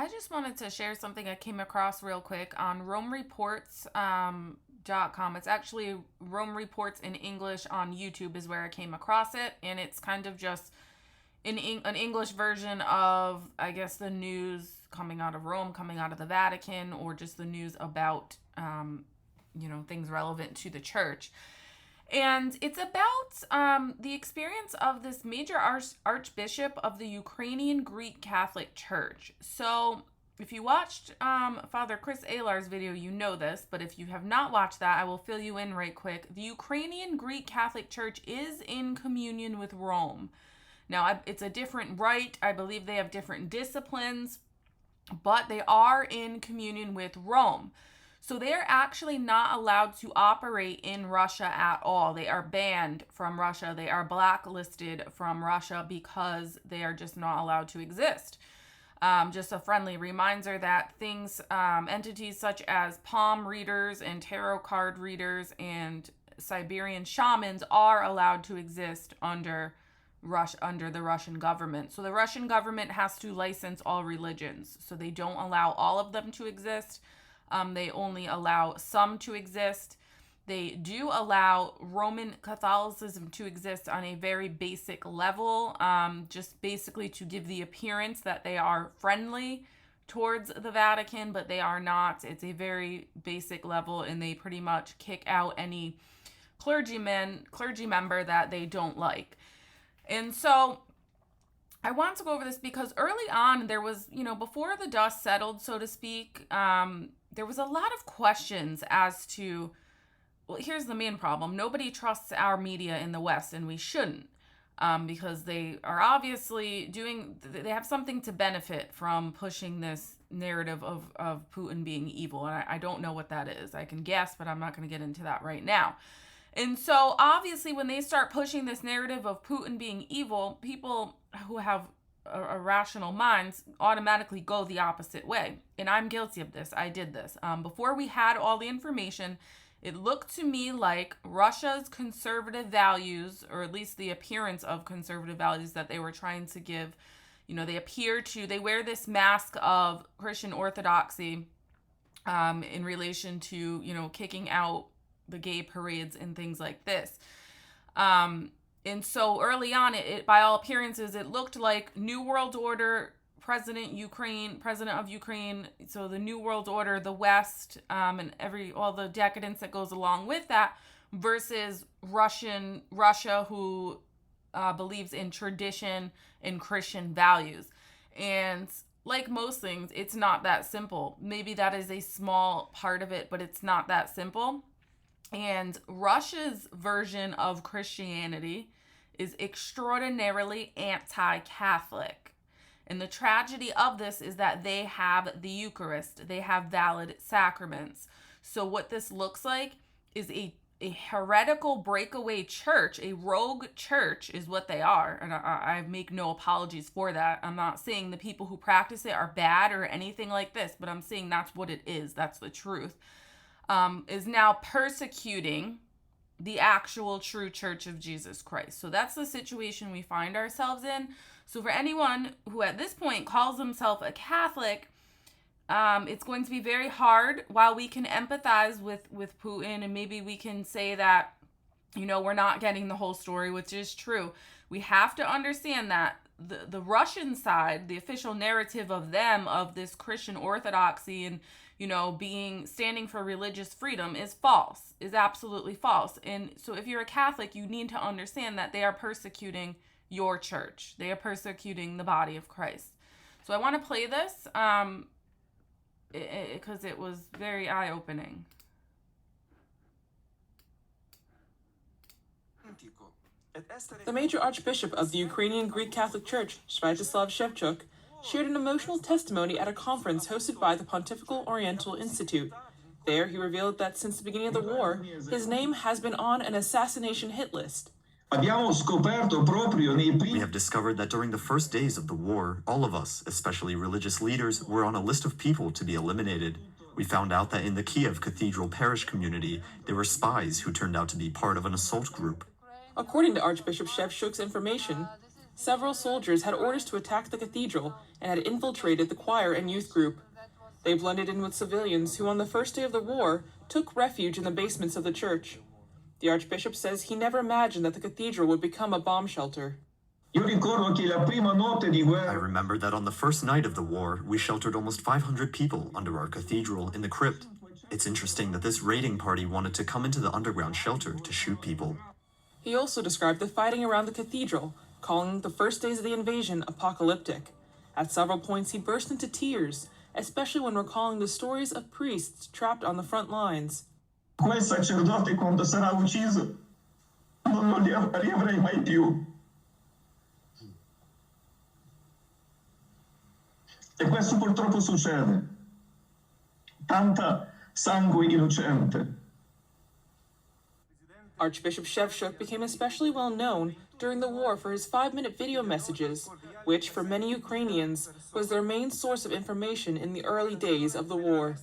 I just wanted to share something I came across real quick on RomeReports.com. It's actually Rome Reports in English on YouTube is where I came across it, and it's kind of just an English version of, I guess, the news coming out of Rome, coming out of the Vatican, or just the news about, things relevant to the church. And it's about the experience of this major archbishop of the Ukrainian Greek Catholic Church. So if you watched Father Chris Alar's video, you know this, but if you have not watched that, I will fill you in right quick. The Ukrainian Greek Catholic Church is in communion with Rome. Now, it's a different rite. I believe they have different disciplines, but they are in communion with Rome. So they're actually not allowed to operate in Russia at all. They are banned from Russia. They are blacklisted from Russia because they are just not allowed to exist. Just a friendly reminder that entities such as palm readers and tarot card readers and Siberian shamans are allowed to exist under the Russian government. So the Russian government has to license all religions. So they don't allow all of them to exist. They only allow some to exist. They do allow Roman Catholicism to exist on a very basic level, just basically to give the appearance that they are friendly towards the Vatican, but they are not. It's a very basic level, and they pretty much kick out any clergy member that they don't like. And so I want to go over this because early on there was, before the dust settled, so to speak, there was a lot of questions as to, well, here's the main problem. Nobody trusts our media in the West, and we shouldn't, because they are obviously they have something to benefit from pushing this narrative of Putin being evil. And I don't know what that is. I can guess, but I'm not going to get into that right now. And so obviously when they start pushing this narrative of Putin being evil, people who have irrational minds automatically go the opposite way. And I'm guilty of this. I did this. Before we had all the information, it looked to me like Russia's conservative values, or at least the appearance of conservative values that they were trying to give, they wear this mask of Christian orthodoxy in relation to, kicking out the gay parades and things like this. And so early on, it by all appearances, it looked like New World Order, President of Ukraine. So the New World Order, the West, and all the decadence that goes along with that, versus Russia, who believes in tradition and Christian values. And like most things, it's not that simple. Maybe that is a small part of it, but it's not that simple. And Russia's version of Christianity is extraordinarily anti-Catholic. And the tragedy of this is that they have the Eucharist. They have valid sacraments. So what this looks like is a heretical breakaway church, a rogue church is what they are. And I make no apologies for that. I'm not saying the people who practice it are bad or anything like this, but I'm saying that's what it is. That's the truth. Is now persecuting the actual true Church of Jesus Christ. So that's the situation we find ourselves in. So for anyone who at this point calls himself a Catholic, it's going to be very hard. While we can empathize with Putin, and maybe we can say that, we're not getting the whole story, which is true. We have to understand that the Russian side, the official narrative of this Christian orthodoxy and standing for religious freedom is false, is absolutely false. And so if you're a Catholic, you need to understand that they are persecuting your church. They are persecuting the body of Christ. So I want to play this because it was very eye-opening. The major archbishop of the Ukrainian Greek Catholic Church, Sviatoslav Shevchuk, shared an emotional testimony at a conference hosted by the Pontifical Oriental Institute. There, he revealed that since the beginning of the war, his name has been on an assassination hit list. We have discovered that during the first days of the war, all of us, especially religious leaders, were on a list of people to be eliminated. We found out that in the Kiev Cathedral Parish community, there were spies who turned out to be part of an assault group. According to Archbishop Shevchuk's information, several soldiers had orders to attack the cathedral and had infiltrated the choir and youth group. They blended in with civilians who, on the first day of the war, took refuge in the basements of the church. The Archbishop says he never imagined that the cathedral would become a bomb shelter. I remember that on the first night of the war, we sheltered almost 500 people under our cathedral in the crypt. It's interesting that this raiding party wanted to come into the underground shelter to shoot people. He also described the fighting around the cathedral, calling the first days of the invasion apocalyptic. At several points, he burst into tears, especially when recalling the stories of priests trapped on the front lines. Quel sacerdote, quando sarà ucciso, non li riavrei mai più. E questo purtroppo succede. Tanta sangue innocente. Archbishop Shevchuk became especially well known during the war for his 5-minute video messages, which, for many Ukrainians, was their main source of information in the early days of the war.